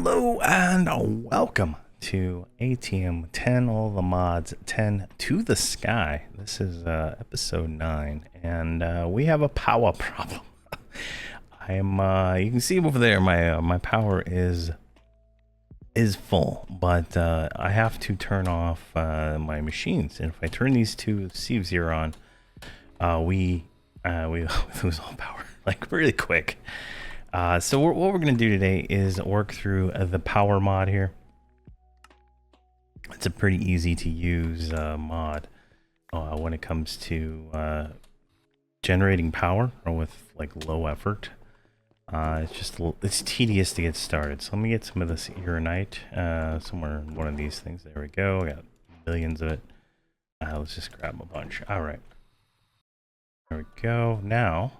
Hello and welcome to ATM 10, all the mods 10 to the sky. This is episode 9, and we have a power problem. I am you can see over there my power is full, but I have to turn off my machines, and if I turn these two sieves here on, we lose all power like really quick. So what we're going to do today is work through the power mod here. It's a pretty easy to use mod when it comes to generating power or with like low effort. It's tedious to get started. So let me get some of this uranite somewhere in one of these things. There we go. I got millions of it. Let's just grab a bunch. All right. There we go. Now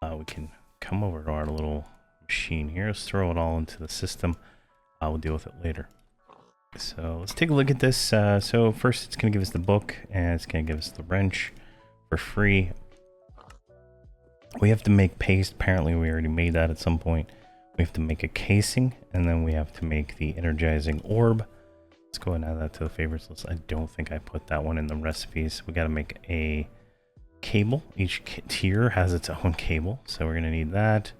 we can come over to our little machine here. Let's throw it all into the system. We'll deal with it later. So let's take a look at this. So first it's going to give us the book, and it's going to give us the wrench for free. We have to make paste. Apparently we already made that at some point. We have to make a casing, and then we have to make the energizing orb. Let's go ahead and add that to the favorites list. I don't think I put that one in the recipes. We got to make a cable. Each tier has its own cable, so we're going to need that,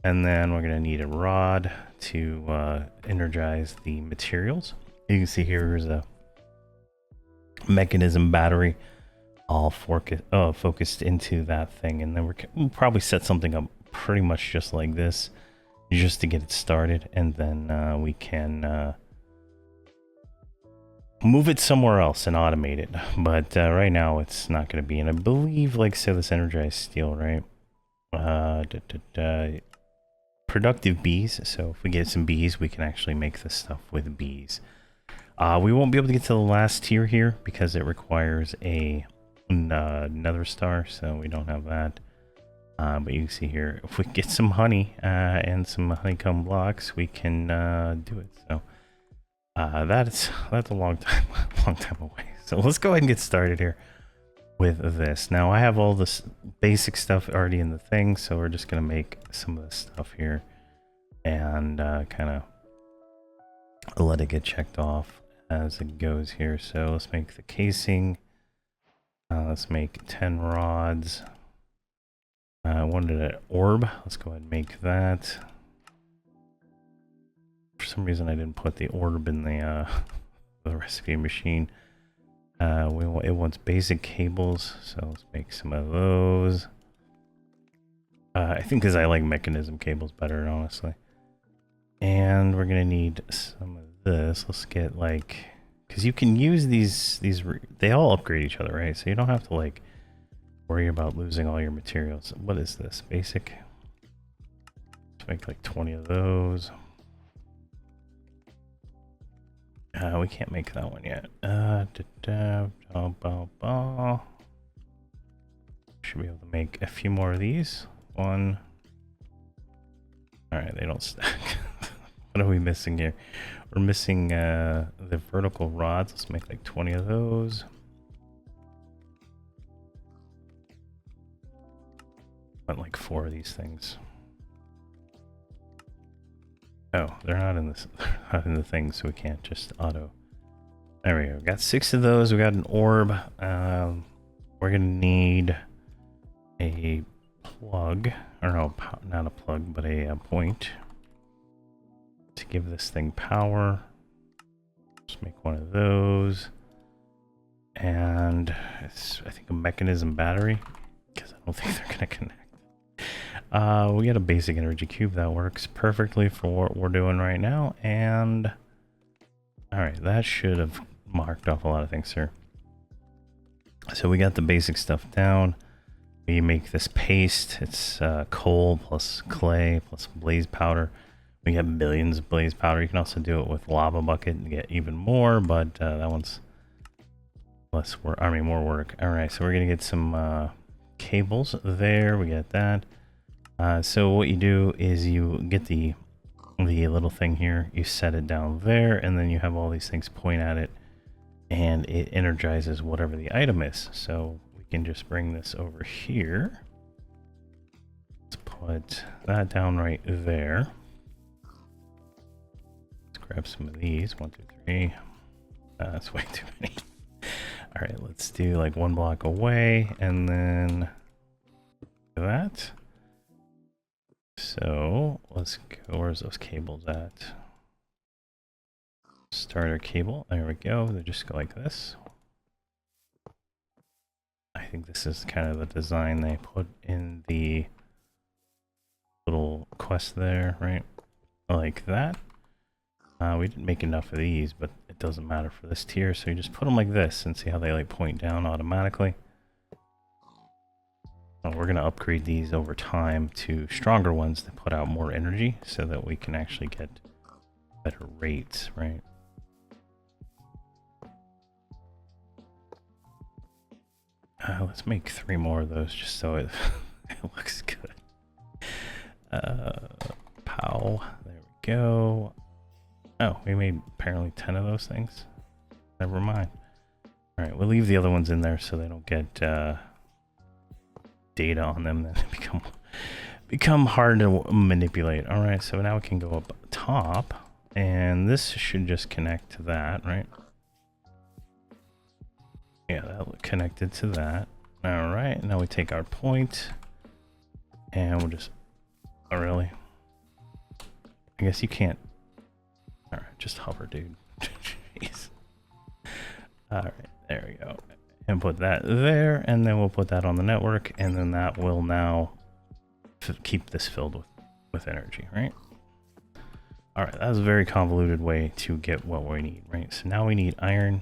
and then we're going to need a rod to energize the materials. You can see here is a mechanism battery all focused into that thing, and then we'll probably set something up pretty much just like this just to get it started, and then we can move it somewhere else and automate it. But right now it's not going to be. And I believe, like, so this energized steel, right? Productive bees. So if we get some bees, we can actually make this stuff with bees. We won't be able to get to the last tier here because it requires a nether star, so we don't have that. But you can see here, if we get some honey and some honeycomb blocks, we can do it. So that's a long time away. So let's go ahead and get started here with this. Now I have all this basic stuff already in the thing, so we're just gonna make some of this stuff here and kind of let it get checked off as it goes here. So let's make the casing. Let's make 10 rods. I wanted an orb. Let's go ahead and make that. For some reason I didn't put the orb in the recipe machine. It wants basic cables, so let's make some of those. I think because I like mechanism cables better, honestly. And we're gonna need some of this. Let's get, like, because you can use these they all upgrade each other, right? So you don't have to like worry about losing all your materials. What is this? Basic. Let's make like 20 of those. We can't make that one yet. Should be able to make a few more of these. One. Alright, they don't stack. What are we missing here? We're missing the vertical rods. Let's make like 20 of those. Want like 4 of these things. Oh, they're not in this, not in the thing, so we can't just auto. There we go. Got 6 of those. We got an orb. We're gonna need a plug, or no, not a plug, but a point to give this thing power. Just make one of those, and it's, I think, a mechanism battery, because I don't think they're gonna connect. We got a basic energy cube that works perfectly for what we're doing right now, and all right, that should have marked off a lot of things here. So we got the basic stuff down. We make this paste. It's coal plus clay plus blaze powder. We have millions of blaze powder. You can also do it with lava bucket and get even more, but that one's less work. I mean, more work. All right, so we're gonna get some cables there. We get that. So what you do is you get the little thing here, you set it down there, and then you have all these things point at it, and it energizes whatever the item is. So we can just bring this over here. Let's put that down right there. grab some of these. 1, 2, 3. That's way too many. All right, let's do like 1 block away and then that. So let's go. Where's those cables at? Starter cable. There we go. They just go like this. I think this is kind of the design they put in the little quest there, right? Like that. We didn't make enough of these, but it doesn't matter for this tier. So you just put them like this and see how they like point down automatically. We're going to upgrade these over time to stronger ones that put out more energy so that we can actually get better rates, right? Let's make 3 more of those just so it, it looks good. Pow. There we go. Oh, we made apparently 10 of those things. Never mind. All right, we'll leave the other ones in there so they don't get data on them that become hard to manipulate. All right, so now we can go up top, and this should just connect to that, right? Yeah, that connected to that. All right, now we take our point, and we'll just. Oh, really? I guess you can't. All right, just hover, dude. Jeez. All right, there we go. And put that there, and then we'll put that on the network, and then that will now keep this filled with energy, right? All right, that was a very convoluted way to get what we need, right? So now we need iron.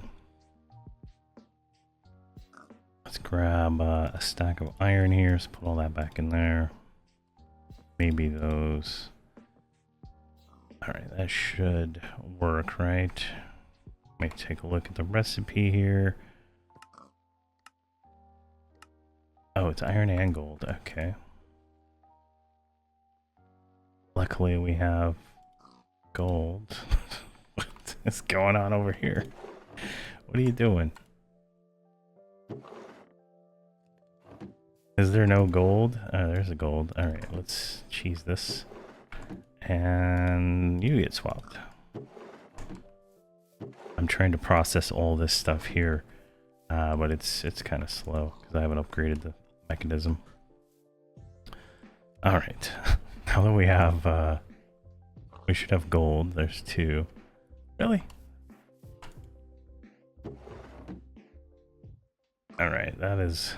Let's grab a stack of iron here. Let's put all that back in there. Maybe those. All right, that should work, right? Let me take a look at the recipe here. Oh, it's iron and gold. Okay. Luckily, we have gold. What is going on over here? What are you doing? Is there no gold? Oh, there's a gold. All right, let's cheese this. And you get swapped. I'm trying to process all this stuff here, but it's kind of slow because I haven't upgraded the mechanism. All right, now that we have, we should have gold. There's 2. Really? All right, that is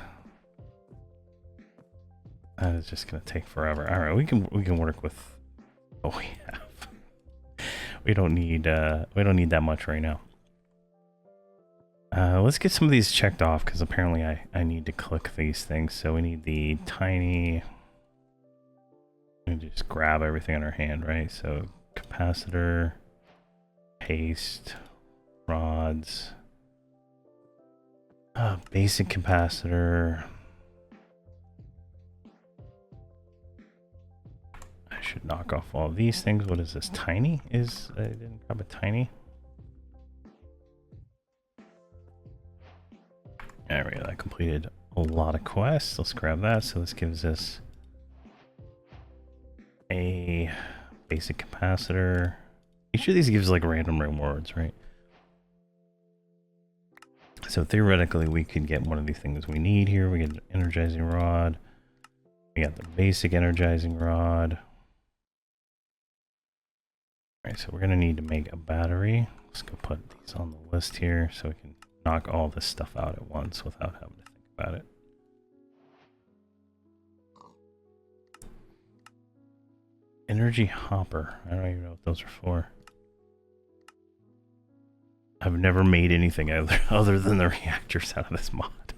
just gonna take forever. All right, we can work with what we have. We don't need that much right now. Let's get some of these checked off because apparently I need to click these things. So we need the tiny. We just grab everything in our hand, right? So capacitor, paste, rods, basic capacitor. I should knock off all of these things. What is this? Tiny? I didn't grab a tiny. There we go. That completed a lot of quests. Let's grab that. So this gives us a basic capacitor. Each of these gives like random rewards, right? So theoretically, we could get one of the things we need here. We get an energizing rod. We got the basic energizing rod. All right, so we're gonna need to make a battery. Let's go put these on the list here so we can knock all this stuff out at once without having to think about it. Energy hopper. I don't even know what those are for. I've never made anything other than the reactors out of this mod.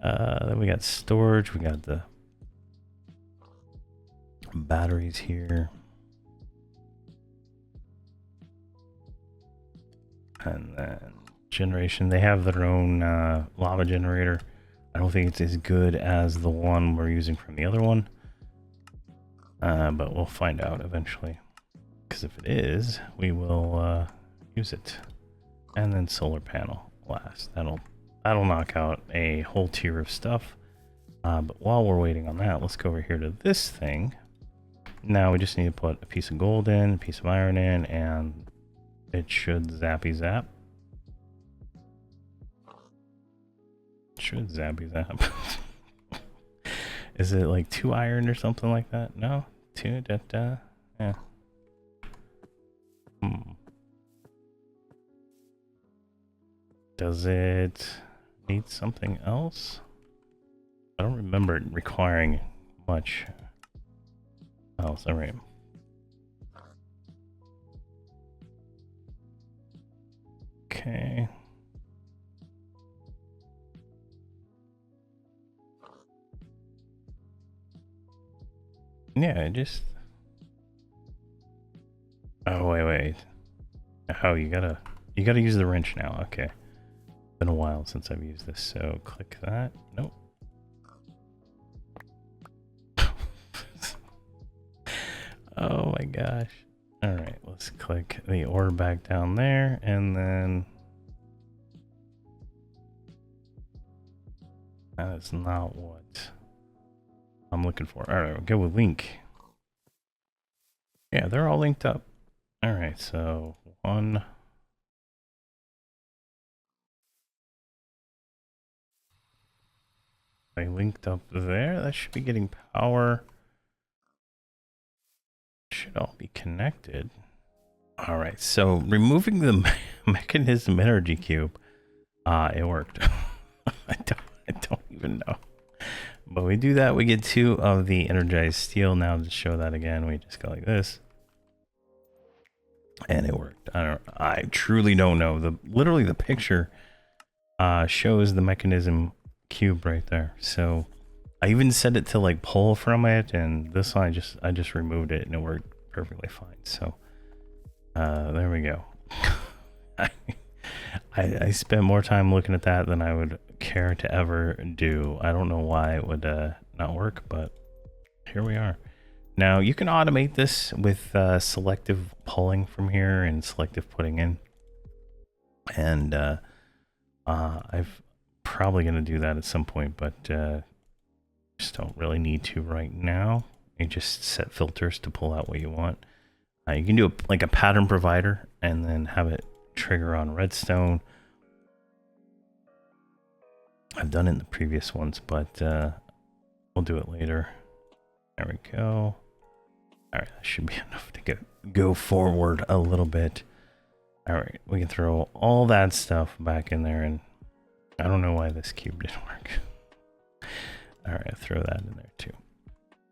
Then we got storage. We got the batteries here. And then generation. They have their own lava generator. I don't think it's as good as the one we're using from the other one. But we'll find out eventually. Because if it is, we will use it. And then solar panel last. That'll knock out a whole tier of stuff. But while we're waiting on that, let's go over here to this thing. Now we just need to put a piece of gold in, a piece of iron in, and it should zappy zap. It should zappy zap. Is it like 2 iron or something like that? No? 2 da. Yeah. Does it need something else? I don't remember it requiring much else. Alright. Okay. Yeah, just... Oh, wait. Oh, you gotta use the wrench now. Okay. Been a while since I've used this, so click that. Nope. Oh my gosh. Alright, let's click the ore back down there, and then... That is not what I'm looking for. Alright, we'll go with link. Yeah, they're all linked up. Alright, so 1... I linked up there. That should be getting power. Should all be connected. All right, so removing the mechanism energy cube, it worked. I don't even know. But we do that, we get 2 of the energized steel. Now to show that again, we just go like this. And it worked. I truly don't know. Literally the picture shows the mechanism cube right there. So I even set it to like pull from it, and this one I just removed it and it worked perfectly fine. So there we go. I spent more time looking at that than I would care to ever do. I don't know why it would not work, but here we are. Now you can automate this with selective pulling from here and selective putting in, and I've probably going to do that at some point, but just don't really need to right now. You just set filters to pull out what you want. You can do like a pattern provider and then have it trigger on redstone. I've done it in the previous ones, but we'll do it later. There we go. All right, that should be enough to go forward a little bit. All right, we can throw all that stuff back in there, and I don't know why this cube didn't work. All right, I'll throw that in there too.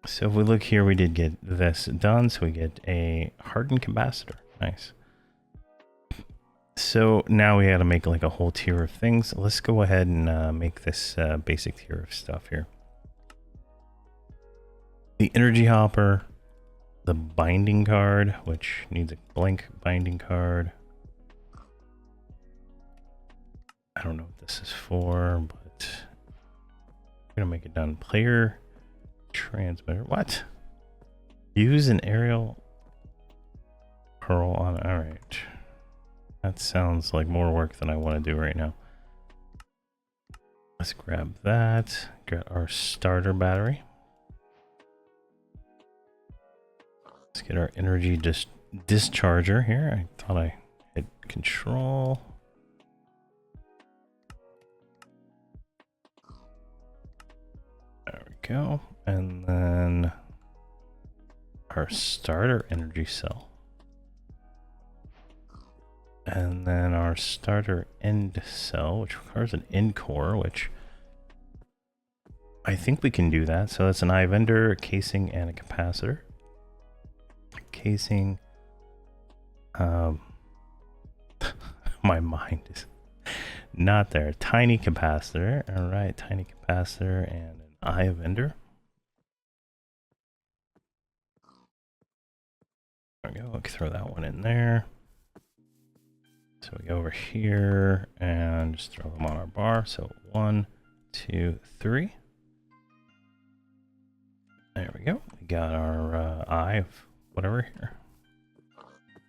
So if we look here, we did get this done. So we get a hardened capacitor. Nice. So now we got to make like a whole tier of things. Let's go ahead and make this basic tier of stuff here. The energy hopper, the binding card, which needs a blank binding card. I don't know what this is for, but I'm gonna make it done. Player transmitter. What? Use an aerial pearl on. All right. That sounds like more work than I want to do right now. Let's grab that. Got our starter battery. Let's get our energy discharger here. I thought I hit control. There we go. And then our starter energy cell. And then our starter end cell, which requires an end core, which I think we can do that. So that's an eye vendor, a casing, and a capacitor. Casing. My mind is not there. Tiny capacitor. All right, tiny capacitor and an eye vendor. There we go. We can throw that one in there. So we go over here and just throw them on our bar. So 1, 2, 3. There we go. We got our eye of whatever here,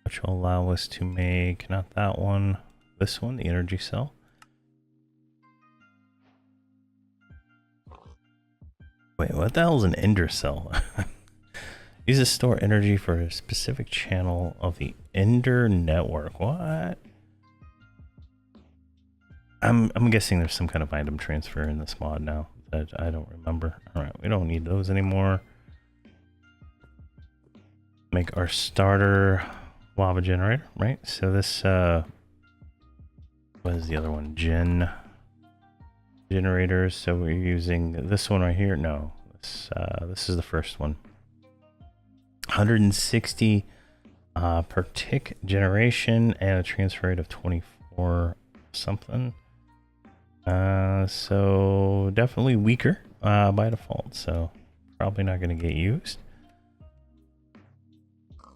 which will allow us to make not that one, this one, the energy cell. Wait, what the hell is an ender cell? Uses store energy for a specific channel of the Ender network. What? I'm guessing there's some kind of item transfer in this mod now that I don't remember. All right, we don't need those anymore. Make our starter lava generator, right? So this what is the other one? Generators. So we're using this one right here. No, this is the first one. 160 per tick generation and a transfer rate of 24 something. So definitely weaker by default. So probably not going to get used.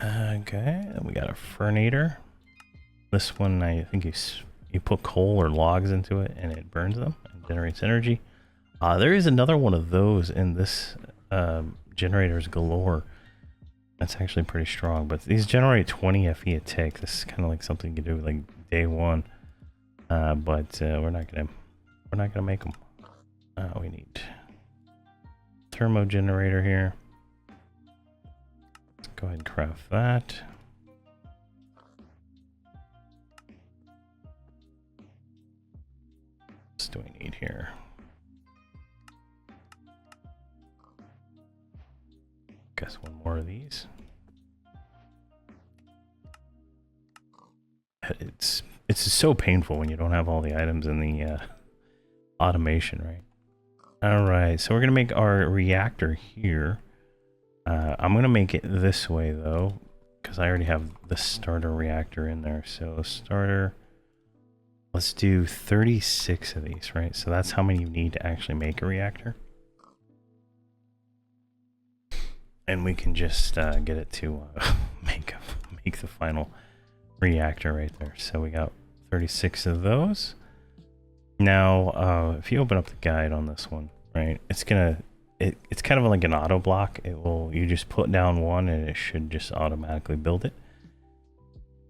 Okay, then we got a fernator. This one, I think you put coal or logs into it and it burns them and generates energy. There is another one of those in this generators galore. That's actually pretty strong, but these generate 20 FE a tick. This is kind of like something you can do like day one, but we're not gonna make them. We need thermo generator here. Let's go ahead and craft that. What do we need here? Guess one more of these. It's so painful when you don't have all the items in the automation, right? All right, so we're gonna make our reactor here. I'm gonna make it this way though, because I already have the starter reactor in there. So starter, let's do 36 of these, right? So that's how many you need to actually make a reactor. And we can just get it to make the final reactor right there. So we got 36 of those. Now, if you open up the guide on this one, right, it's kind of like an auto block. You just put down one and it should just automatically build it.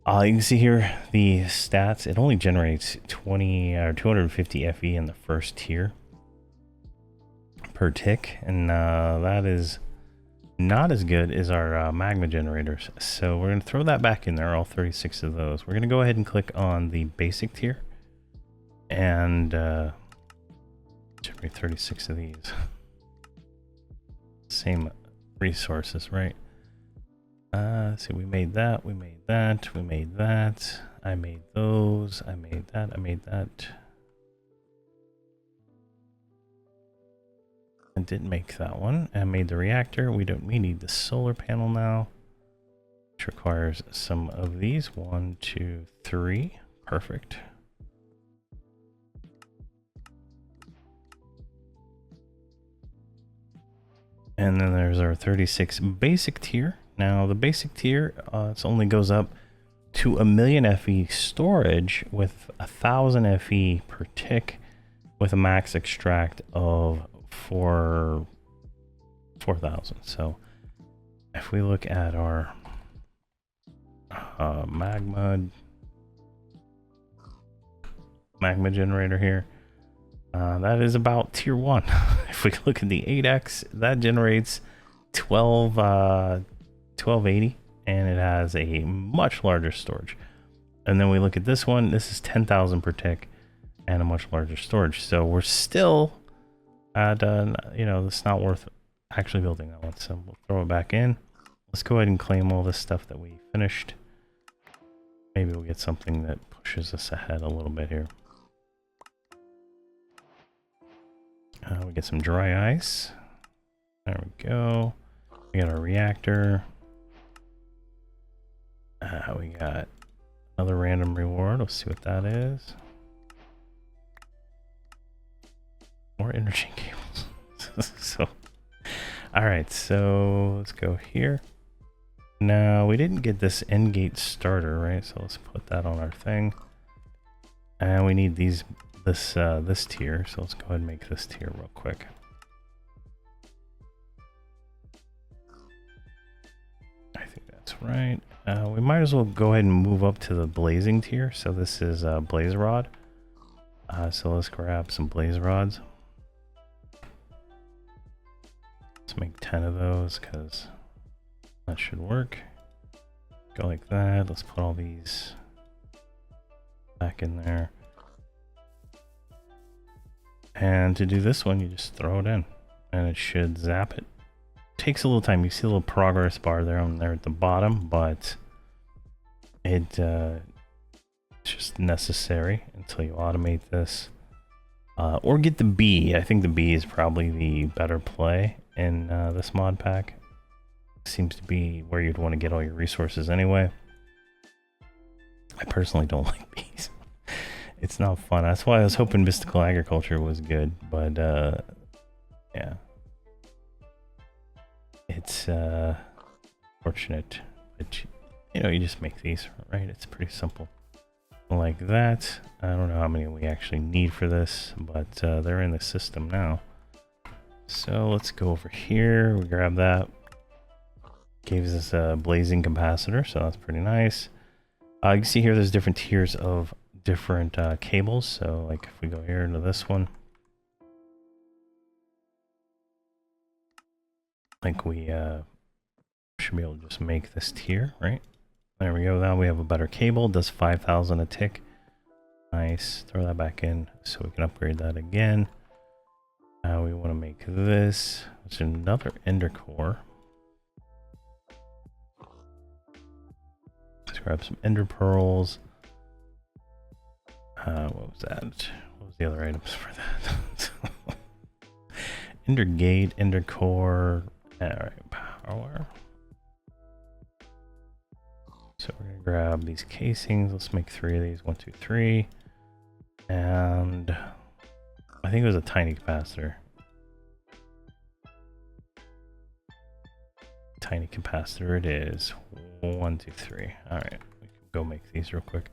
You can see here the stats. It only generates 20 or 250 FE in the first tier per tick, and that is not as good as our magma generators. So we're going to throw that back in there, all 36 of those. We're going to go ahead and click on the basic tier and generate 36 of these. Same resources, right? So we made that, we made that, we made that. I made those, I made that, I made that. I didn't make that one. I made the reactor. We need the solar panel now, which requires some of these. 1, 2, 3. Perfect. And then there's our 36 basic tier. Now the basic tier, it only goes up to 1,000,000 FE storage with 1,000 FE per tick, with a max extract of 4,000. So if we look at our magma generator here, that is about tier 1. If we look at the 8x, that generates 1280, and it has a much larger storage. And then we look at this one, this is 10,000 per tick and a much larger storage. So we're still at it's not worth actually building that one, so we'll throw it back in. Let's go ahead and claim all this stuff that we finished. Maybe we'll get something that pushes us ahead a little bit here. We get some dry ice. There we go. We got our reactor. We got another random reward. Let's see what that is. More energy cables. So, all right, so let's go here. Now, we didn't get this end gate starter, right? So let's put that on our thing. And we need this tier. So let's go ahead and make this tier real quick. I think that's right. We might as well go ahead and move up to the blazing tier. So this is blaze rod. So let's grab some blaze rods. Let's make 10 of those because That should work. Go like that. Let's put all these back in there. And to do this one, you just throw it in and it should zap it. Takes a little time. You see a little progress bar there on there at the bottom, but it's just necessary until you automate this. Or get the bee. I think the bee is probably the better play in this mod pack. Seems to be where you'd want to get all your resources anyway. I personally don't like bees. It's not fun. That's why I was hoping mystical agriculture was good, but yeah. It's fortunate. But you know, you just make these, right? It's pretty simple. Like that. I don't know how many we actually need for this, but they're in the system now. So let's go over here. We grab that. Gives us a blazing capacitor, so that's pretty nice. You can see here there's different tiers of different cables. So like if we go here into this one, like we should be able to just make this tier, right? There we go. Now we have a better cable. Does 5,000 a tick. Nice. Throw that back in so we can upgrade that again. Now we want to make this. It's another ender core. Let's grab some ender pearls. What was that? What was the other items for that? Ender gate, ender core. Alright, power. So we're gonna grab these casings. Let's make 3 of these. 1, 2, 3. And I think it was a tiny capacitor. Tiny capacitor it is. 1, 2, 3. Alright, we can go make these real quick.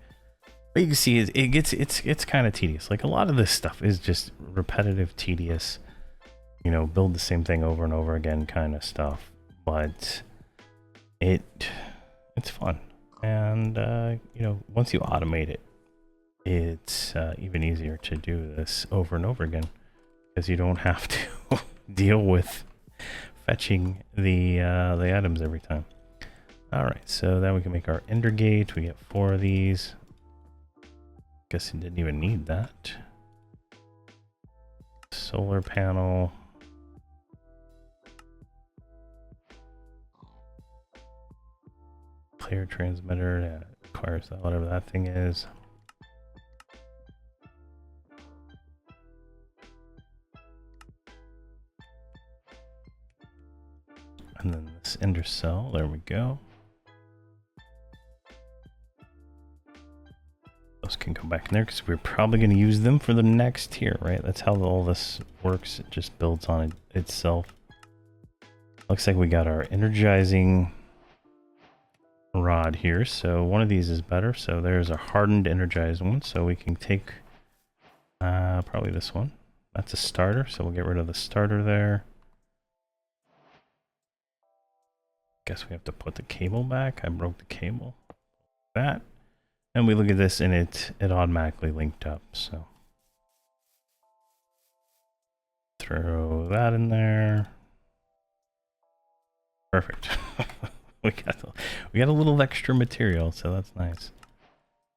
What you can see is it's kind of tedious. Like a lot of this stuff is just repetitive, tedious, you know, build the same thing over and over again kind of stuff. But it's fun. And you know, once you automate it, it's even easier to do this over and over again because you don't have to deal with fetching the items every time. All right, so then we can make our ender gate. We get 4 of these. Guess you didn't even need that. Solar panel. Player transmitter. Yeah, requires that, whatever that thing is. And then this ender cell. There we go. Those can go back in there because we're probably going to use them for the next tier, right? That's how all this works. It just builds on itself. Looks like we got our energizing rod here. So one of these is better. So there's a hardened energized one. So we can take probably this one. That's a starter. So we'll get rid of the starter there. Guess we have to put the cable back. I broke the cable. That. And we look at this and it automatically linked up, so. Throw that in there. Perfect. we got a little extra material, so that's nice.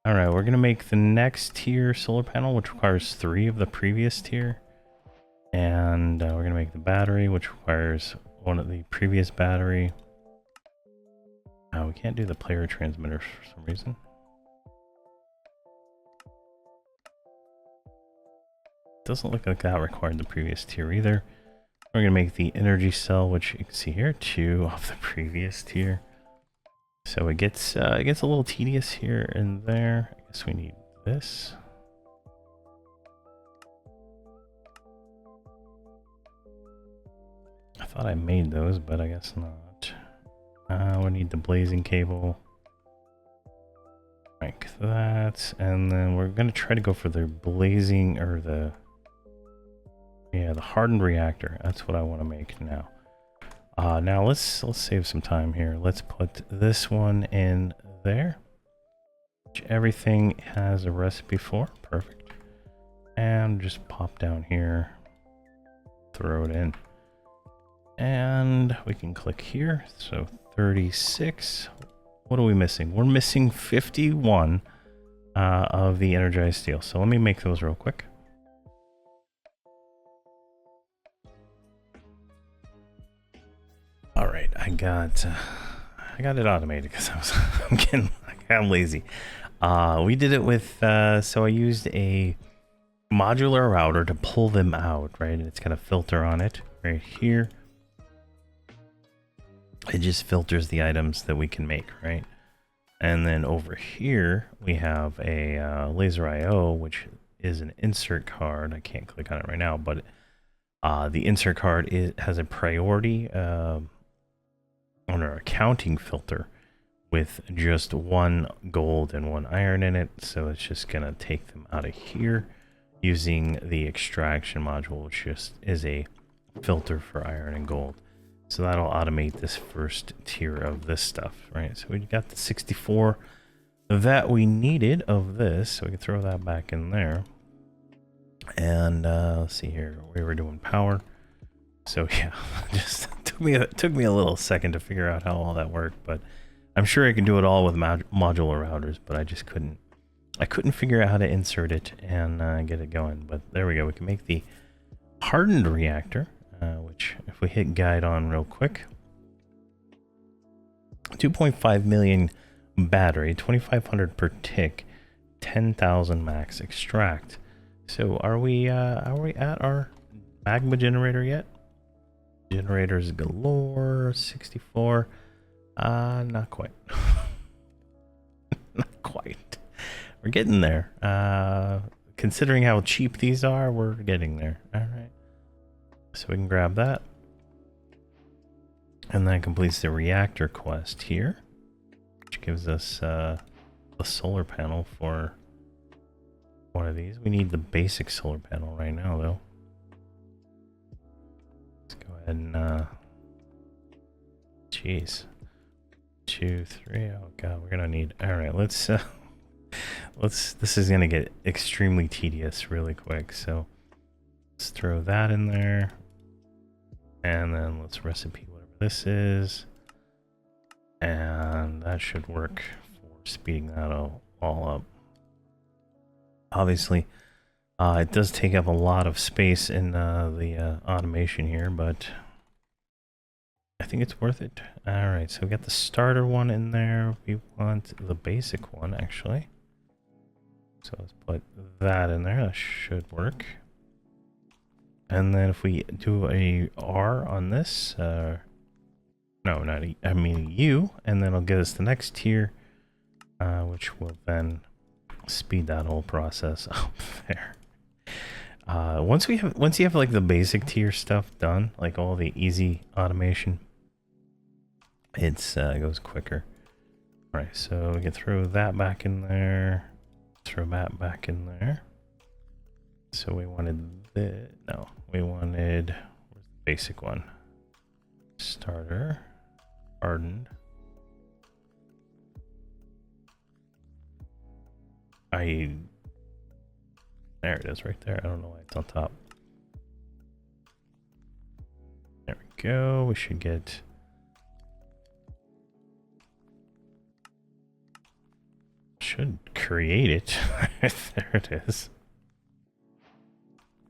All right, we're gonna make the next tier solar panel, which requires 3 of the previous tier. And we're gonna make the battery, which requires 1 of the previous battery. We can't do the player transmitter for some reason. Doesn't look like that required the previous tier either. We're gonna make the energy cell, which you can see here, 2 of the previous tier. So it gets a little tedious here and there. I guess we need this. I thought I made those, but I guess not. We need the blazing cable. Like that, and then we're gonna try to go for the blazing or the hardened reactor. That's what I want to make now. Now let's save some time here. Let's put this one in there, which everything has a recipe for. Perfect. And just pop down here, throw it in, and we can click here. So 36. What are we missing? We're missing 51 of the energized steel. So let me make those real quick. All right, I got it automated because I'm lazy. We did it with so I used a modular router to pull them out, right? And it's got a filter on it right here. It just filters the items that we can make, right? And then over here we have a laser IO, which is an insert card. I can't click on it right now, but the insert card has a priority on our accounting filter with just 1 gold and 1 iron in it. So it's just gonna take them out of here using the extraction module, which just is a filter for iron and gold. So that'll automate this first tier of this stuff, right? So we got the 64 that we needed of this, so we can throw that back in there. And let's see here, we were doing power. So yeah, just took me a little second to figure out how all that worked, but I'm sure I can do it all with modular routers, but I just couldn't figure out how to insert it and get it going. But there we go. We can make the hardened reactor, which if we hit guide on real quick, 2.5 million battery, 2,500 per tick, 10,000 max extract. So are we at our magma generator yet? Generators galore, 64. Not quite. Not quite. We're getting there. Considering how cheap these are, we're getting there. All right. So we can grab that. And that completes the reactor quest here, which gives us a solar panel for one of these. We need the basic solar panel right now, though. Let's go ahead and jeez. 2, 3. Oh god, we're gonna need. All right, let's. This is gonna get extremely tedious really quick. So let's throw that in there, and then let's recipe whatever this is, and that should work for speeding that all up. Obviously, it does take up a lot of space in the automation here, but I think it's worth it. All right, so we got the starter one in there. We want the basic one, actually. So let's put that in there. That should work. And then if we do a R on this, no, not E, I mean U, and then it'll get us the next tier, which will then speed that whole process up there. Once you have like the basic tier stuff done, like all the easy automation, it goes quicker. All right, so we can throw that back in there, throw that back in there. So we wanted we wanted, where's the basic one? Starter, hardened. There it is right there. I don't know why it's on top. There we go. We should get. Should create it. There it is.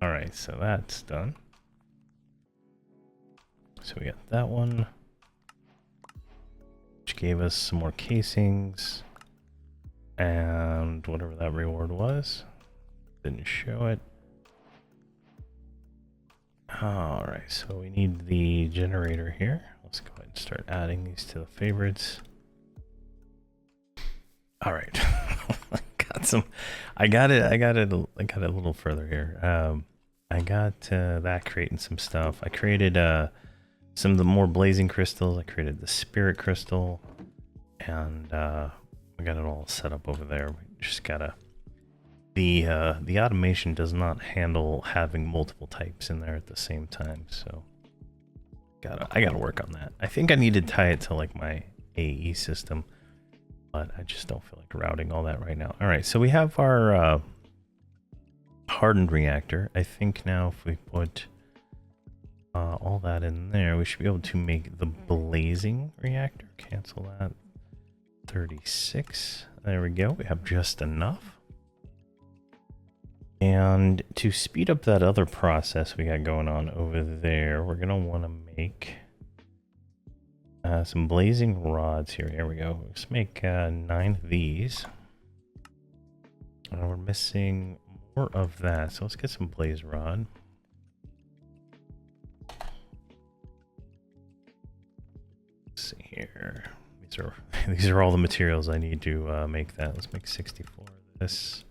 All right, so that's done. So we got that one, which gave us some more casings and whatever that reward was. Didn't show it. All right, so we need the generator here. Let's go ahead and start adding these to the favorites. All right. I got it a little further here. I got that creating some stuff. I created some of the more blazing crystals. I created the spirit crystal, and we got it all set up over there. We just gotta. The automation does not handle having multiple types in there at the same time, so I gotta work on that. I think I need to tie it to like my AE system, but I just don't feel like routing all that right now. All right, so we have our hardened reactor. I think now if we put all that in there. We should be able to make the blazing reactor. Cancel that. 36. There we go. We have just enough. And to speed up that other process we got going on over there, we're going to want to make some blazing rods here. Here we go. Let's make 9 of these. And we're missing more of that. So let's get some blaze rod. Let's see here. These are all the materials I need to make that. Let's make 64 of this.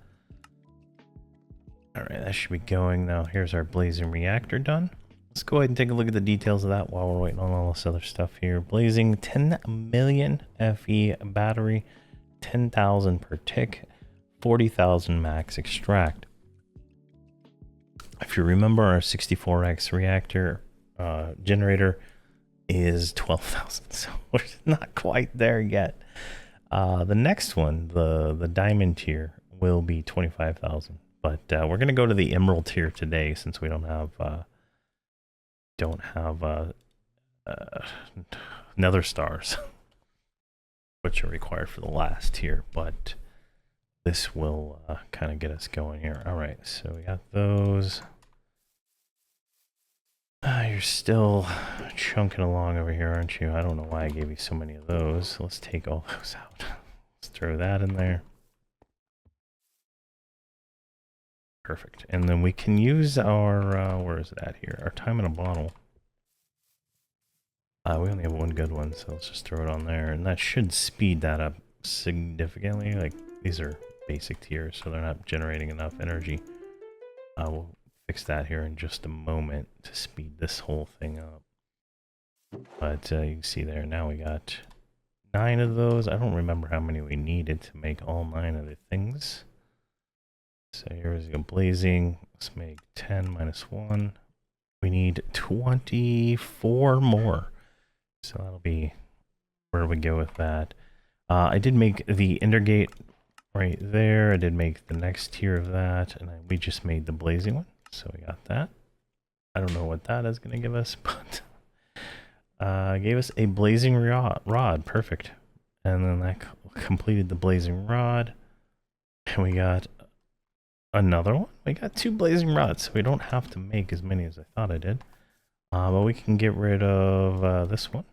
All right, that should be going now. Here's our blazing reactor done. Let's go ahead and take a look at the details of that while we're waiting on all this other stuff here. Blazing 10 million FE battery, 10,000 per tick, 40,000 max extract. If you remember, our 64x reactor generator is 12,000, so we're not quite there yet. The next one, the diamond tier, will be 25,000. But we're going to go to the emerald tier today since we don't have nether stars, which are required for the last tier. But this will kind of get us going here. All right, so we got those. You're still chunking along over here, aren't you? I don't know why I gave you so many of those. So let's take all those out. Let's throw that in there. Perfect. And then we can use our, where is it at here? Our time in a bottle. We only have one good one, so let's just throw it on there. And that should speed that up significantly. Like, these are basic tiers, so they're not generating enough energy. We'll fix that here in just a moment to speed this whole thing up. But you can see there, now we got 9 of those. I don't remember how many we needed to make all 9 of the things. So here's the blazing. Let's make 10 minus 1. We need 24 more. So that'll be where we go with that. I did make the ender gate right there. I did make the next tier of that. And we just made the blazing one. So we got that. I don't know what that is going to give us, but gave us a blazing rod. Perfect. And then that completed the blazing rod. And we got another one. We got 2 blazing rods, so we don't have to make as many as I thought I did. But we can get rid of this one.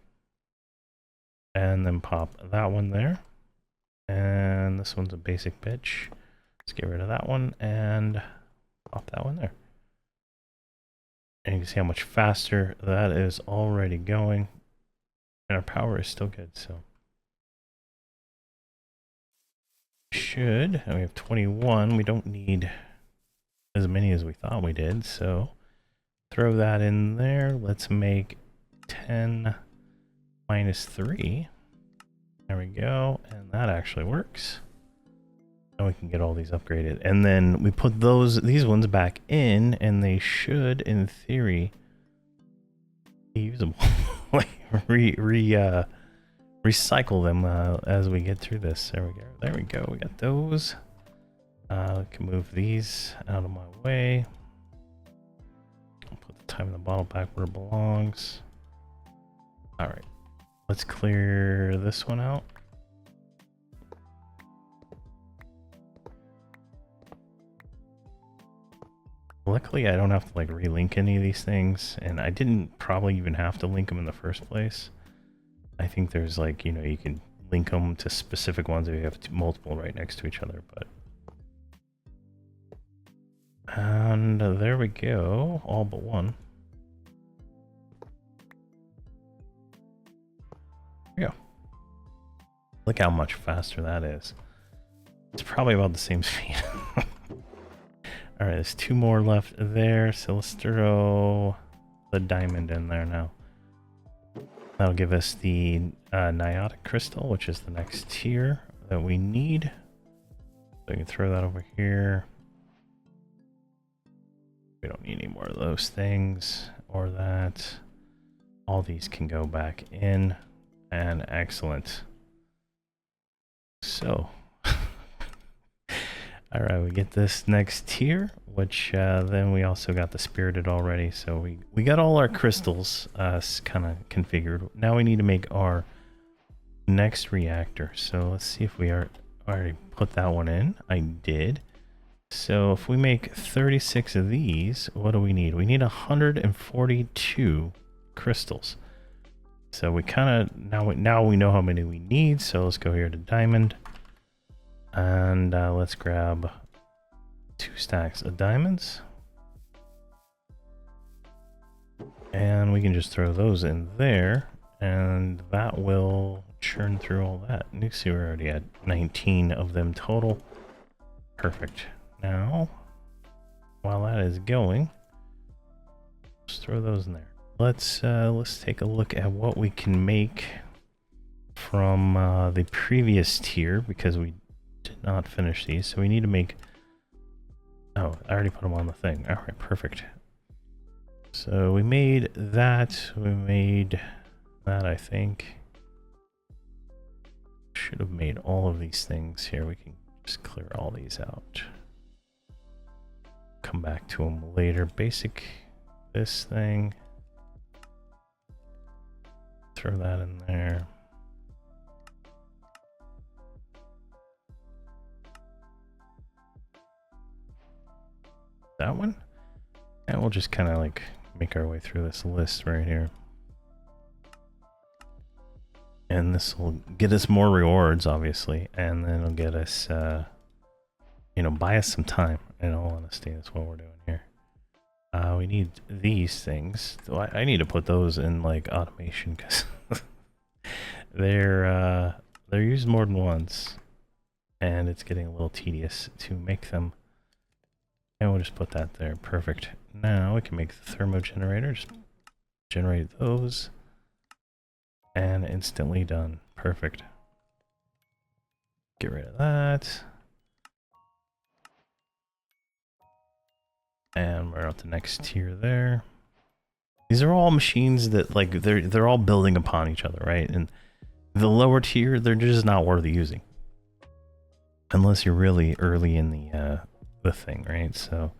And then pop that one there. And this one's a basic bitch. Let's get rid of that one and pop that one there. And you can see how much faster that is already going. And our power is still good, so. And we have 21. We don't need as many as we thought we did, so throw that in there. Let's make 10 minus 3. There we go, and that actually works. Now we can get all these upgraded, and then we put these ones back in, and they should, in theory, be usable. Like recycle them as we get through this. There we go. There we go. We got those. We can move these out of my way. I'll put the time in the bottle back where it belongs. All right. Let's clear this one out. Luckily, I don't have to like relink any of these things, and I didn't probably even have to link them in the first place. I think there's like, you know, you can link them to specific ones if you have multiple right next to each other, but. And there we go, all but one. There we go. Look how much faster that is. It's probably about the same speed. All right, there's 2 more left there, so let's throw the diamond in there now. That'll give us the niotic crystal, which is the next tier that we need. So we can throw that over here. We don't need any more of those things or that. All these can go back in, and excellent. So, All right, we get this next tier, which then we also got the spirited already. So we got all our crystals kind of configured. Now we need to make our next reactor. So let's see if we already put that one in. I did. So if we make 36 of these, what do we need? We need 142 crystals. So we kind of now we know how many we need. So let's go here to diamond, and let's grab 2 stacks of diamonds, and we can just throw those in there, and that will churn through all that. You see we're already at 19 of them total. Perfect. Now, while that is going, let's throw those in there. Let's take a look at what we can make from the previous tier, because we did not finish these. So we need to make... Oh, I already put them on the thing. All right, perfect. So we made that. We made that, I think. Should have made all of these things here. We can just clear all these out. Come back to them later. Basic, this thing. Throw that in there. That one? And we'll just kind of like make our way through this list right here. And this will get us more rewards, obviously, and then it'll get us, you know, buy us some time. In all honesty, that's what we're doing here. We need these things. I need to put those in like automation because they're used more than once, and it's getting a little tedious to make them. And we'll just put that there. Perfect. Now we can make the thermo generator. Just generate those. And instantly done. Perfect. Get rid of that. And we're at the next tier there. These are all machines that like they're all building upon each other, right? And the lower tier, they're just not worth using. Unless you're really early in the thing, right? So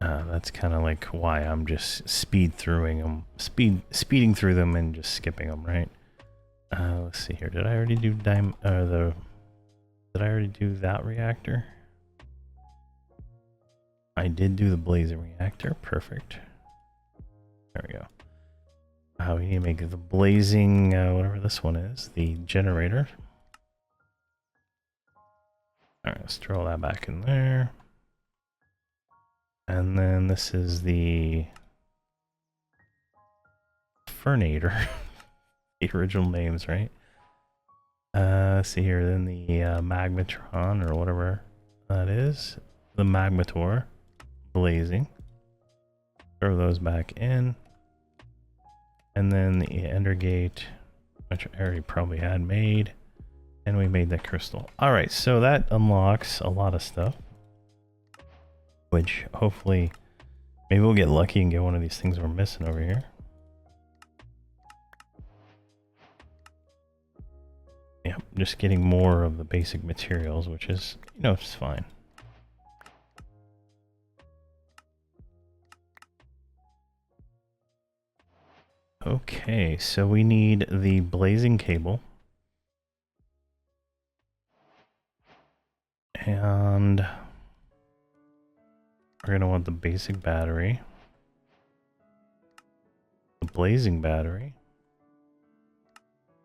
that's kind of like why I'm just speeding through them and just skipping them, right? Let's see here. Did I already do did I already do that reactor? I did do the blazing reactor. Perfect. There we go. We need to make the blazing whatever this one is, the generator. All right, let's throw that back in there. And then this is the Fernator. The original names, right? Let's see here, then the Magmatron, or whatever that is. The Magmator. Blazing. Throw those back in. And then the Endergate, which I already probably had made. And we made that crystal. Alright, so that unlocks a lot of stuff. Which hopefully, maybe we'll get lucky and get one of these things we're missing over here. Yeah, just getting more of the basic materials, which is, you know, it's fine. Okay, so we need the blazing cable. And we're going to want the basic battery. The blazing battery.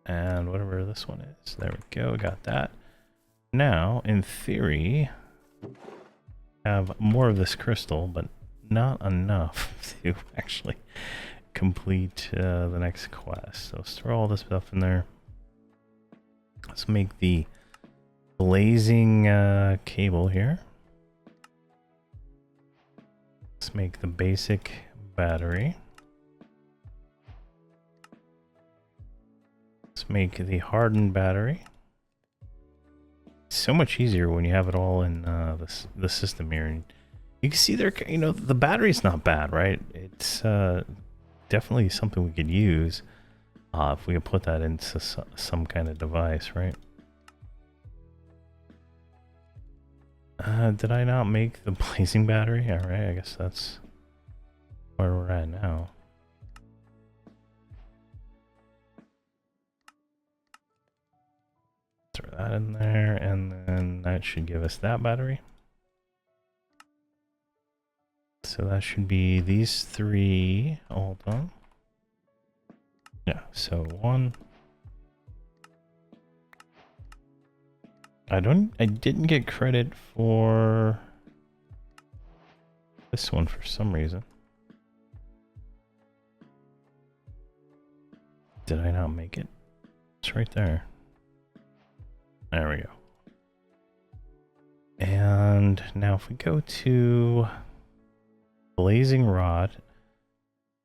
And whatever this one is. There we go, got that. Now, in theory, have more of this crystal, but not enough to actually complete the next quest. So let's throw all this stuff in there. Let's make the blazing cable here. Let's make the basic battery. Let's make the hardened battery. It's so much easier when you have it all in the system here. And you can see there, you know, the battery's not bad, right? It's definitely something we could use if we could put that into some kind of device, right? Did I not make the blazing battery? Alright, I guess that's where we're at now. Throw that in there, and then that should give us that battery. So that should be these three all done. Yeah, so one. I didn't get credit for this one for some reason. Did I not make it? It's right there. There we go. And now if we go to blazing rod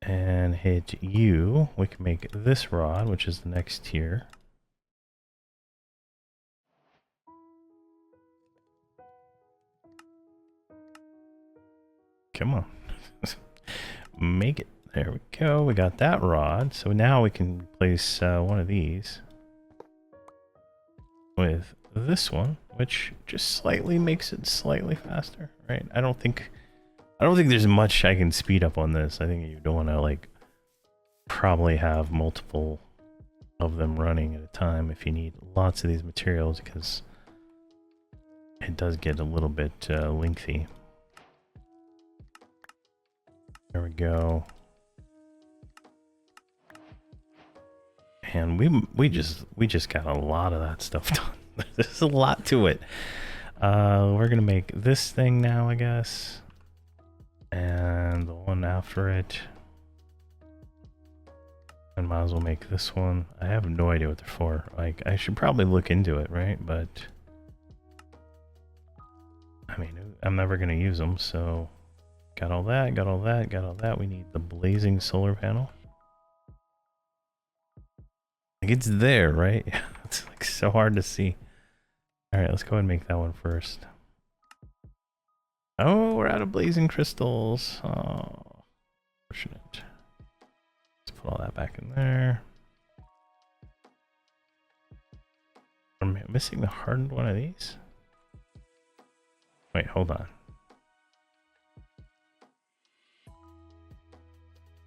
and hit U, we can make this rod, which is the next tier. Come on. Make it. There we go. We got that rod. So now we can place one of these with this one, which just slightly makes it slightly faster, right? I don't think there's much I can speed up on this. I think you don't want to like probably have multiple of them running at a time if you need lots of these materials, because it does get a little bit lengthy. There we go. And we just got a lot of that stuff done. There's a lot to it. We're gonna make this thing now, I guess, and the one after it. And might as well make this one. I have no idea what they're for. Like, I should probably look into it, right? But I mean, I'm never gonna use them, so got all that, got all that, got all that. We need the blazing solar panel. Like, it's there, right? It's like so hard to see. All right, let's go ahead and make that one first. Oh, we're out of blazing crystals. Oh, unfortunate. Let's put all that back in there. I'm missing the hardened one of these. Wait, hold on.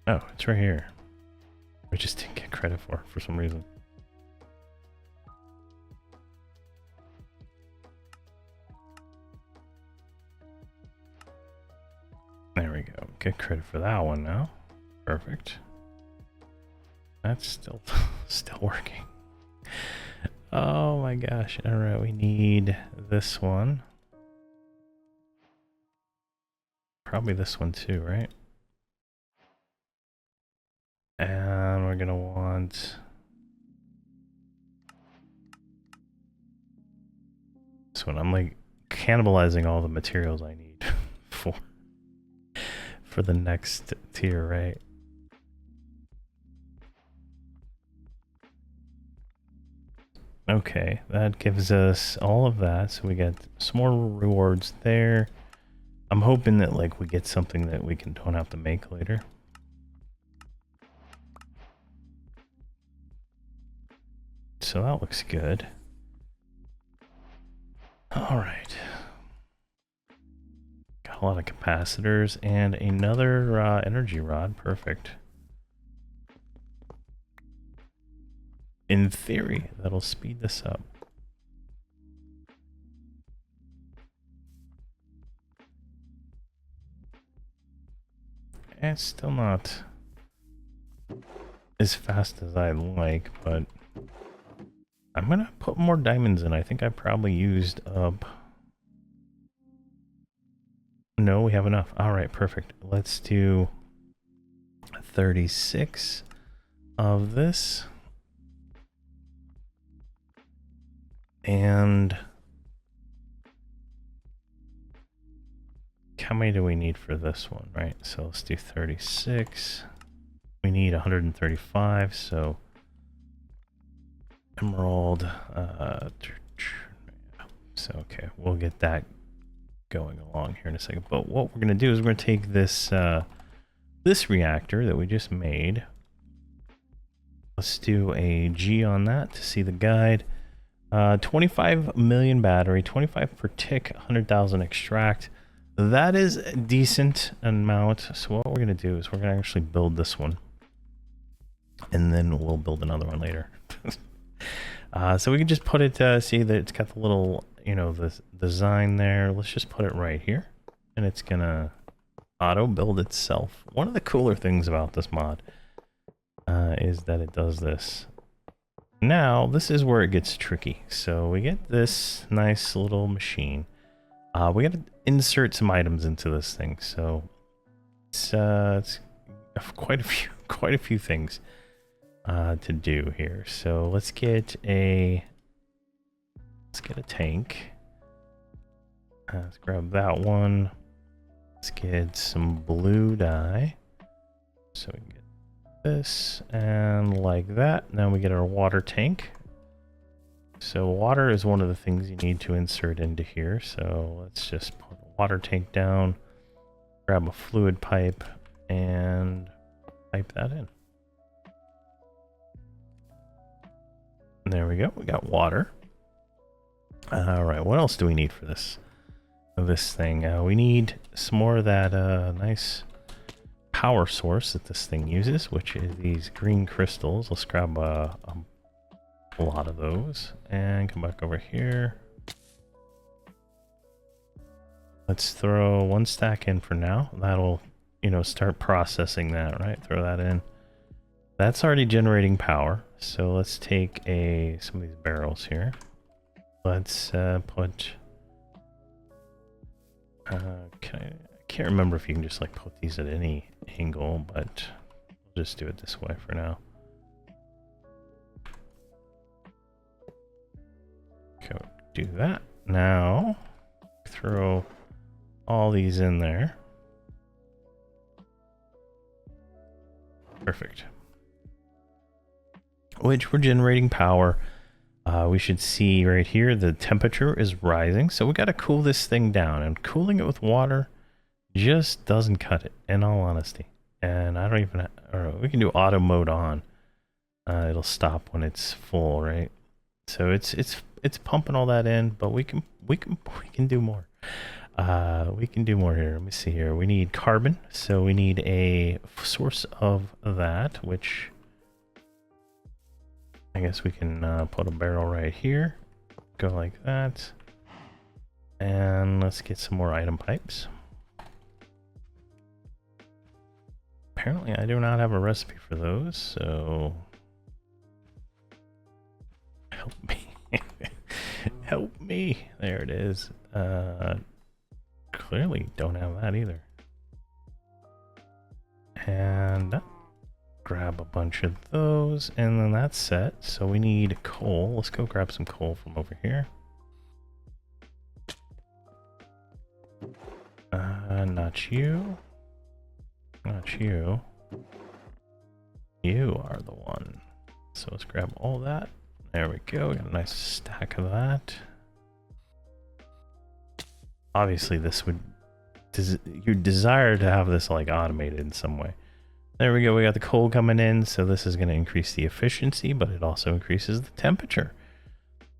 Oh, it's right here. We just didn't get credit for some reason. There we go. Get credit for that one now. Perfect. That's still working. Oh my gosh. All right, we need this one. Probably this one too, right? And we're gonna want this one. I'm like cannibalizing all the materials I need for the next tier, right? Okay, that gives us all of that, so we get some more rewards there. I'm hoping that like we get something that we don't have to make later. So that looks good. All right. Got a lot of capacitors and another energy rod. Perfect. In theory, that'll speed this up. It's still not as fast as I'd like, but I'm gonna put more diamonds in. I think I probably used up... No, we have enough. All right, perfect. Let's do 36 of this. And how many do we need for this one, right? So let's do 36. We need 135, so emerald. So okay, we'll get that going along here in a second. But what we're gonna do is we're gonna take this this reactor that we just made. Let's do a G on that to see the guide. 25 million battery, 25 per tick, 100,000 extract. That is a decent amount. So what we're going to do is we're going to actually build this one. And then we'll build another one later. So we can just put it, see that it's got the little, you know, the design there. Let's just put it right here. And it's going to auto build itself. One of the cooler things about this mod is that it does this. Now, this is where it gets tricky. So we get this nice little machine. We got to insert some items into this thing. So it's quite a few things to do here. So let's get a tank. Let's grab that one. Let's get some blue dye. So we can get this and like that. Now we get our water tank. So water is one of the things you need to insert into here. So let's just put a water tank down, grab a fluid pipe, and pipe that in. And there we go. We got water. All right. What else do we need for this thing? We need some more of that nice power source that this thing uses, which is these green crystals. Let's grab a lot of those and come back over here. Let's throw one stack in for now. That'll, you know, start processing that, right? Throw that in. That's already generating power. So let's take some of these barrels here. Let's put I can't remember if you can just like put these at any angle, but we'll just do it this way for now. Okay, do that. Now throw all these in there. Perfect. Which we're generating power. We should see right here the temperature is rising, so we got to cool this thing down, and cooling it with water just doesn't cut it, in all honesty. And I don't even we can do auto mode on. It'll stop when it's full, right? So it's pumping all that in, but we can do more. We can do more here. Let me see here. We need carbon, so we need a source of that, which I guess we can put a barrel right here. Go like that. And let's get some more item pipes. Apparently I do not have a recipe for those, so help me. Help me. There it is. Clearly don't have that either. And grab a bunch of those, and then that's set. So we need coal. Let's go grab some coal from over here. Not you. Not you. You are the one. So let's grab all that. There we go. We got a nice stack of that. Obviously, this would you desire to have this like automated in some way. There we go. We got the coal coming in, so this is going to increase the efficiency, but it also increases the temperature.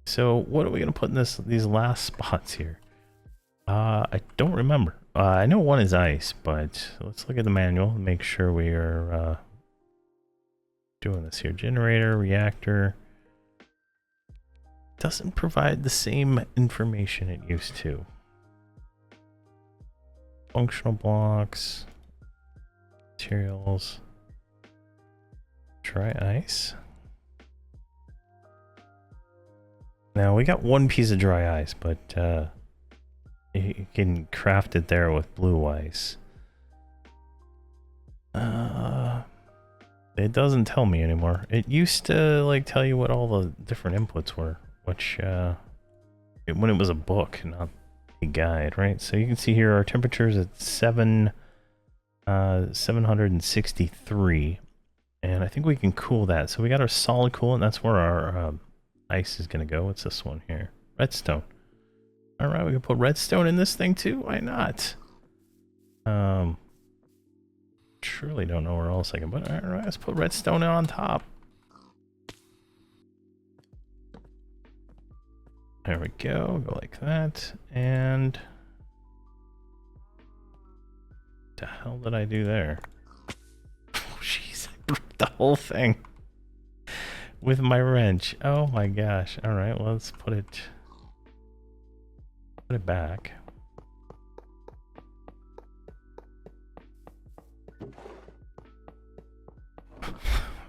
So what are we going to put in these last spots here? I don't remember. I know one is ice, but let's look at the manual and make sure we are doing this here. Generator, reactor. Doesn't provide the same information it used to. Functional blocks. Materials. Dry ice. Now we got one piece of dry ice, but you can craft it there with blue ice. It doesn't tell me anymore. It used to like tell you what all the different inputs were, which when it was a book, not a guide, right? So you can see here our temperatures at 763, and I think we can cool that. So we got our solid coolant. That's where our ice is going to go. What's this one here? Redstone. All right, we can put redstone in this thing too. Why not? Truly don't know where else I can put. All right, let's put redstone on top. There we go. Go like that. And what the hell did I do there? Oh, jeez. I broke the whole thing with my wrench. Oh my gosh. All right. Well, let's put it back.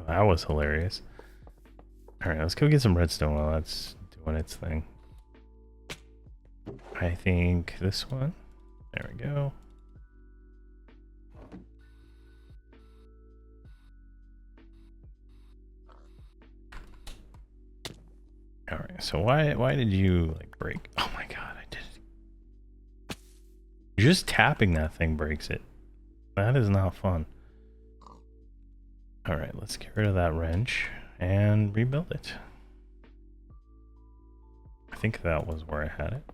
That was hilarious. All right, let's go get some redstone while that's doing its thing. I think this one. There we go. All right, so why did you like break? Oh my god, I did it. Just tapping that thing breaks it. That is not fun. All right, let's get rid of that wrench and rebuild it. I think that was where I had it.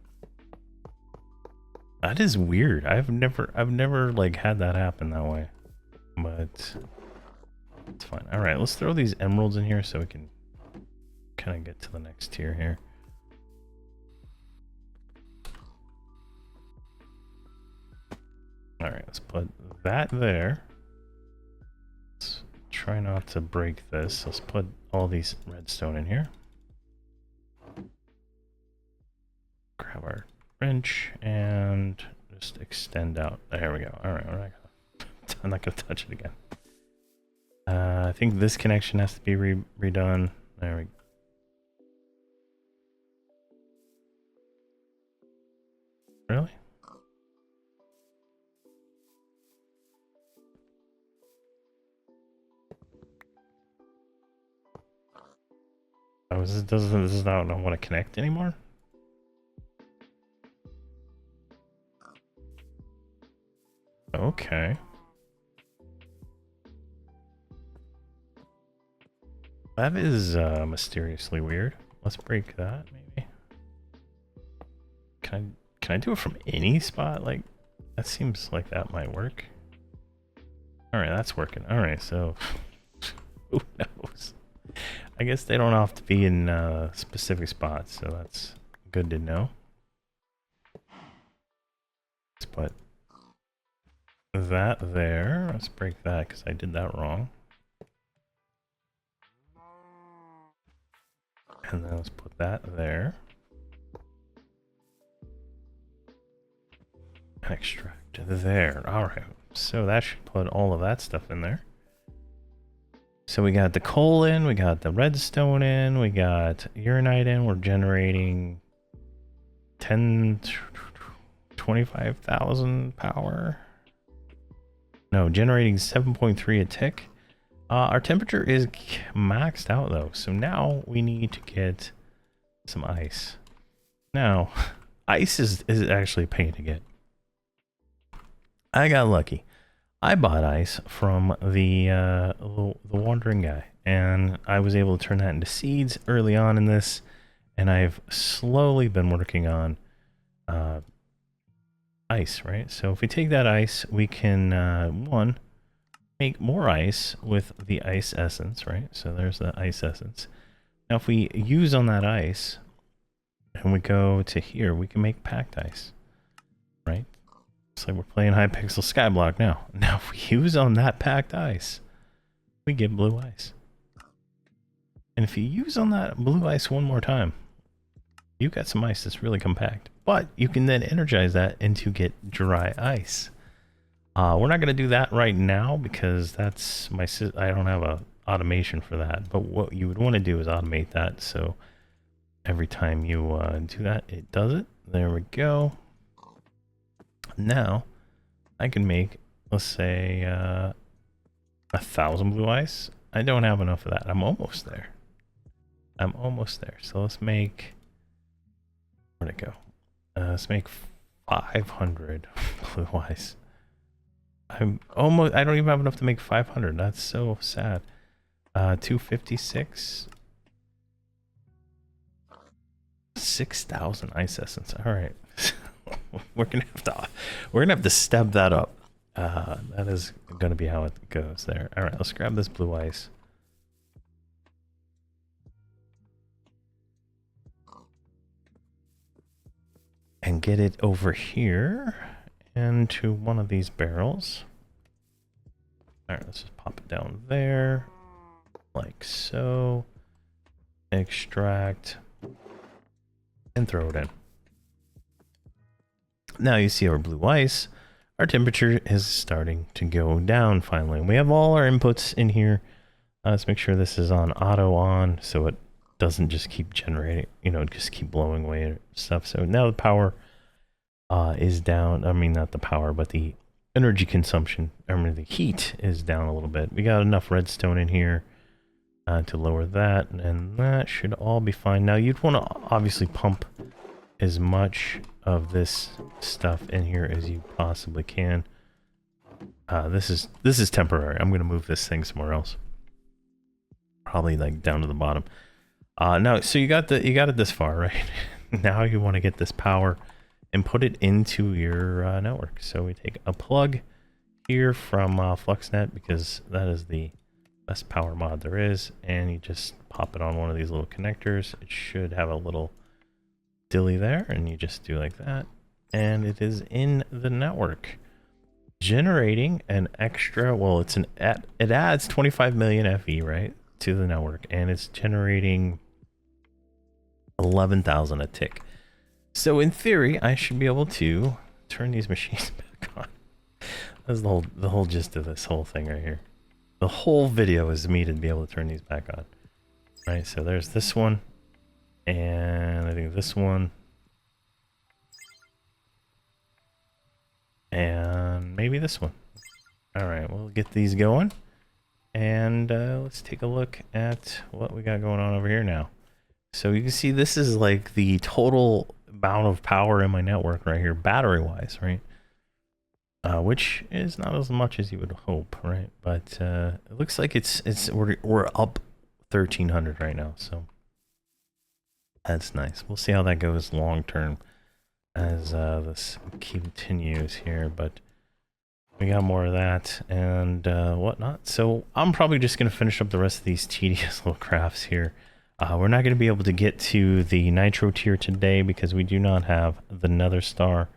That is weird. I've never like had that happen that way, but it's fine. All right, let's throw these emeralds in here so we can kind of get to the next tier here. All right, let's put that there. Let's try not to break this. Let's put all these redstone in here. Grab our wrench and just extend out. There we go. All right, I'm not gonna touch it again. I think this connection has to be redone. There we go. Really? Oh, this does not want to connect anymore? Okay. That is mysteriously weird. Let's break that maybe. Can I do it from any spot? Like, that seems like that might work. All right, that's working. All right, so who knows? I guess they don't have to be in specific spots, so that's good to know. Let's put that there. Let's break that because I did that wrong. And then let's put that there. And extract there. All right. So that should put all of that stuff in there. So we got the coal in, we got the redstone in, we got uranite in. We're generating 25,000 power. No, generating 7.3 a tick. Our temperature is maxed out though, so now we need to get some ice. Now, ice is actually a pain to get. I got lucky. I bought ice from the wandering guy, and I was able to turn that into seeds early on in this, and I've slowly been working on ice, right? So if we take that ice, we can one, make more ice with the ice essence, right? So there's the ice essence. Now if we use on that ice and we go to here, we can make packed ice, right? It's like we're playing Hypixel Skyblock now. Now if we use on that packed ice, we get blue ice. And if you use on that blue ice one more time, you got some ice that's really compact. But you can then energize that and to get dry ice. We're not going to do that right now because that's I don't have a automation for that. But what you would want to do is automate that. So every time you do that, it does it. There we go. Now I can make, let's say, 1,000 blue ice. I don't have enough of that. I'm almost there. I'm almost there. So let's make, where'd it go? Let's make 500 blue ice. I don't even have enough to make 500. That's so sad. 256. 6,000 ice essence. All right. we're gonna have to step that up. That is gonna be how it goes there. All right, let's grab this blue ice. and get it over here into one of these barrels. All right, let's just pop it down there, like so. Extract, and throw it in. Now you see our blue ice. Our temperature is starting to go down finally. We have all our inputs in here. Let's make sure this is on auto on so it doesn't just keep generating, you know, just keep blowing away stuff. So now the power is down. I mean, not the power, but the energy consumption, I mean, the heat is down a little bit. We got enough redstone in here to lower that, and that should all be fine. Now you'd want to obviously pump as much of this stuff in here as you possibly can. This is temporary. I'm gonna move this thing somewhere else, probably like down to the bottom. Now, so you got it this far, right? Now you want to get this power and put it into your network. So we take a plug here from FluxNet, because that is the best power mod there is, and you just pop it on one of these little connectors. It should have a little dilly there, and you just do like that, and it is in the network, generating an extra, well, it adds 25 million FE, right, to the network, and it's generating 11,000 a tick. So in theory, I should be able to turn these machines back on. That's the whole gist of this whole thing right here. The whole video is me to be able to turn these back on. Right, so there's this one, and I think this one, and maybe this one. All right, we'll get these going, and let's take a look at what we got going on over here now. So you can see this is like the total amount of power in my network right here, battery-wise, right? Which is not as much as you would hope, right? But it looks like we're up 1,300 right now, so that's nice. We'll see how that goes long term as this continues here, but we got more of that and whatnot. So I'm probably just going to finish up the rest of these tedious little crafts here. We're not going to be able to get to the nitro tier today because we do not have the nether star,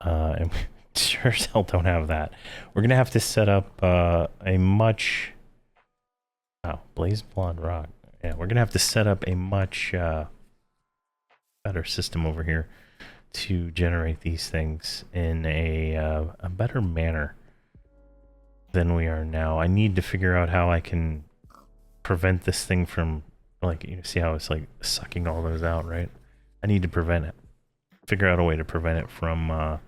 and we sure as hell don't have that. We're going to have to set up a much... Oh, blaze blonde rock. Yeah, we're going to have to set up a much better system over here to generate these things in a better manner than we are now. I need to figure out how I can prevent this thing from, like, you see how it's like sucking all those out, right? I need to prevent it. Figure out a way to prevent it from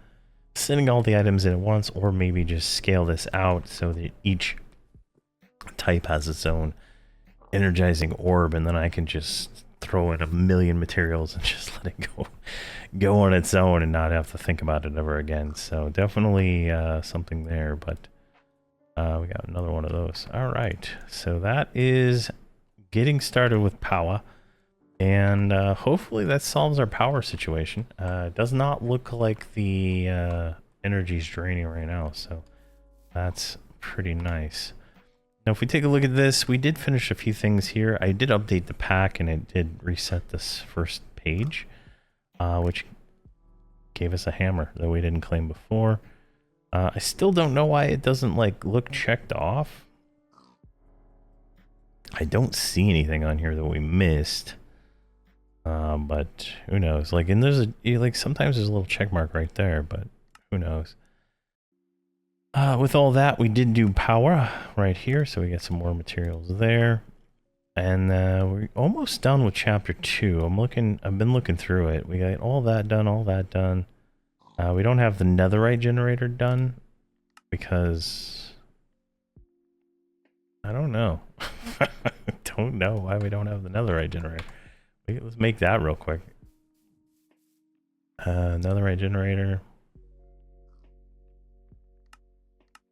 sending all the items in at once, or maybe just scale this out so that each type has its own energizing orb, and then I can just throw in a million materials and just let it go on its own and not have to think about it ever again. So definitely something there, but we got another one of those. All right, so that is getting started with Powah, and hopefully that solves our power situation. It does not look like the energy's draining right now, so that's pretty nice. Now if we take a look at this, we did finish a few things here. I did update the pack, and it did reset this first page, which gave us a hammer that we didn't claim before. I still don't know why it doesn't like look checked off. I don't see anything on here that we missed, but who knows? Like, and there's like sometimes there's a little check mark right there, but who knows? With all that, we did do power right here, so we got some more materials there, and we're almost done with chapter 2. I've been looking through it. We got all that done, all that done. We don't have the netherite generator done because I don't know. Don't know why we don't have the netherite generator. Let's make that real quick. Netherite generator.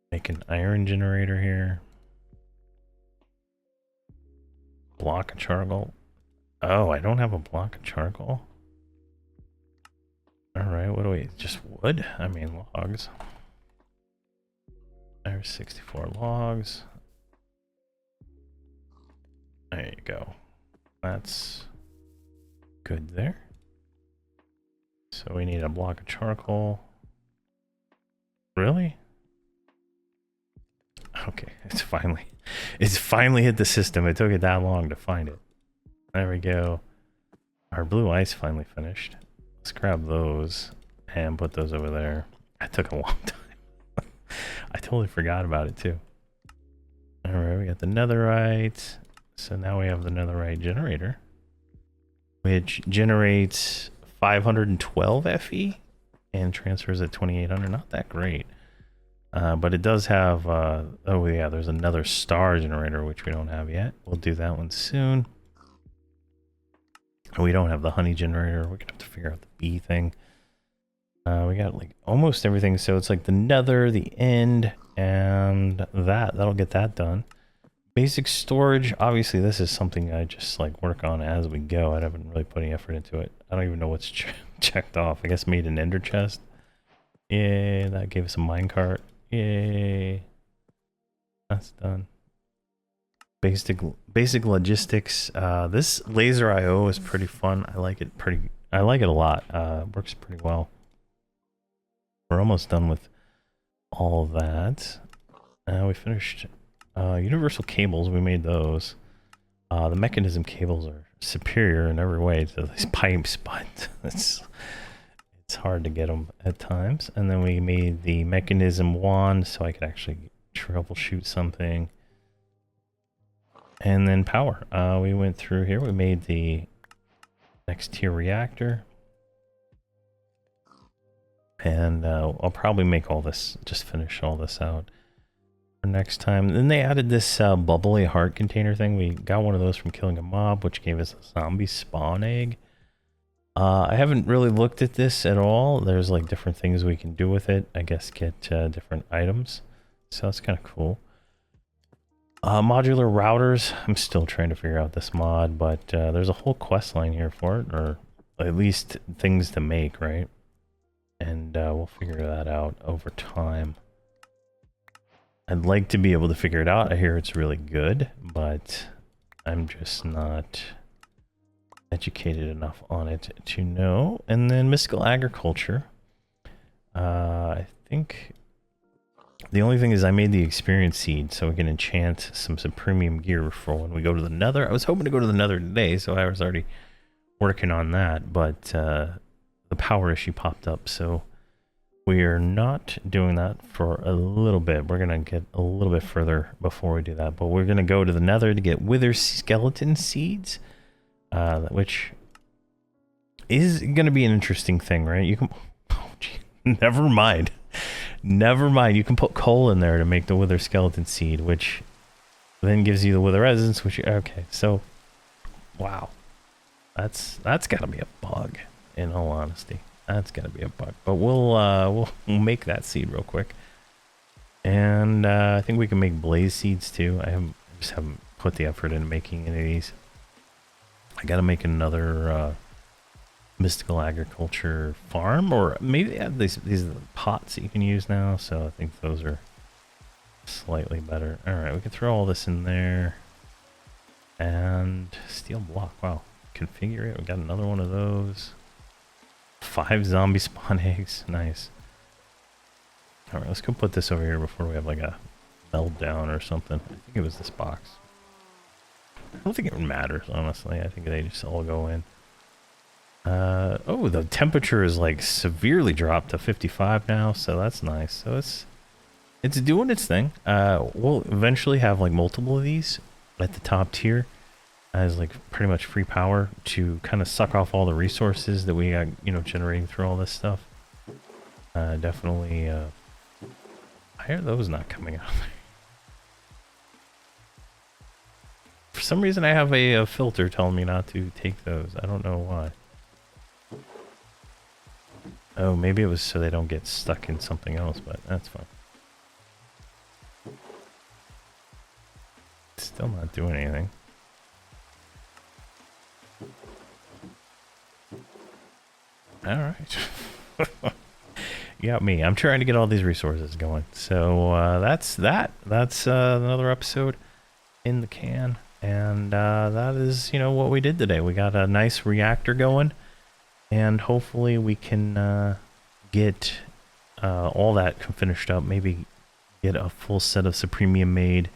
Make an iron generator here. Block of charcoal. Oh, I don't have a block of charcoal. Alright, what do we... Just wood? I mean, logs. There's 64 logs. There you go. That's good there. So we need a block of charcoal. Really? Okay, it's finally hit the system. It took it that long to find it. There we go. Our blue ice finally finished. Let's grab those and put those over there. That took a long time. I totally forgot about it too. Alright, we got the netherite. So now we have the netherite generator, which generates 512 FE and transfers at 2800. Not that great. But it does have, oh yeah, there's another star generator, which we don't have yet. We'll do that one soon. We don't have the honey generator. We're gonna have to figure out the bee thing. We got like almost everything. So it's like the nether, the end, and that'll get that done. Basic storage, obviously this is something I just like work on as we go. I haven't really put any effort into it. I don't even know what's checked off. I guess made an ender chest. Yeah, that gave us a minecart. Yay. That's done. Basic logistics. This laser IO is pretty fun. I like it a lot. Works pretty well. We're almost done with all of that. We finished universal cables. We made those. The mechanism cables are superior in every way to these pipes, but it's hard to get them at times. And then we made the mechanism wand so I could actually troubleshoot something. And then power. We went through here. We made the next tier reactor. And I'll probably make all this, just finish all this out for next time. Then they added this bubbly heart container thing. We got one of those from killing a mob, which gave us a zombie spawn egg. I haven't really looked at this at all. There's like different things we can do with it. I guess get different items. So that's kind of cool. Modular routers. I'm still trying to figure out this mod, but there's a whole quest line here for it, or at least things to make, right? And we'll figure that out over time. I'd like to be able to figure it out. I hear it's really good, but I'm just not educated enough on it to know. And then mystical agriculture. I think the only thing is I made the experience seed so we can enchant some premium gear for when we go to the nether. I was hoping to go to the nether today, so I was already working on that, but the power issue popped up, so we are not doing that for a little bit. We're going to get a little bit further before we do that, but we're going to go to the nether to get wither skeleton seeds, which is going to be an interesting thing, right? You can... Oh, gee, never mind. Never mind. You can put coal in there to make the wither skeleton seed, which then gives you the wither resins, which... Okay, so... Wow. That's got to be a bug, in all honesty. That's got to be a bug. But we'll make that seed real quick. And I think we can make blaze seeds too. I just haven't put the effort into making any of these. I got to make another mystical agriculture farm, or maybe they have these are the pots that you can use now, so I think those are slightly better. All right, we can throw all this in there. And steel block. Wow. Configure it. We got another one of those. 5 zombie spawn eggs. Nice. All right, let's go put this over here before we have like a meltdown or something. I think it was this box. I don't think it matters, honestly. I think they just all go in. Oh, the temperature is like severely dropped to 55 now, so that's nice. So it's doing its thing. We'll eventually have like multiple of these at the top tier as like pretty much free power to kind of suck off all the resources that we got, you know, generating through all this stuff. Definitely, why are those not coming out? For some reason I have a filter telling me not to take those. I don't know why. Oh, maybe it was so they don't get stuck in something else, but that's fine. Still not doing anything. Alright. You got me. I'm trying to get all these resources going. So that's that. That's another episode in the can. And that is, you know, what we did today. We got a nice reactor going. and hopefully we can get all that finished up. Maybe get a full set of Supremium made,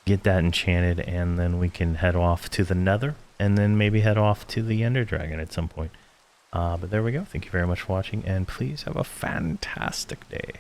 get that enchanted, and then we can head off to the Nether, and then maybe head off to the Ender Dragon at some point. But there we go. Thank you very much for watching, and please have a fantastic day.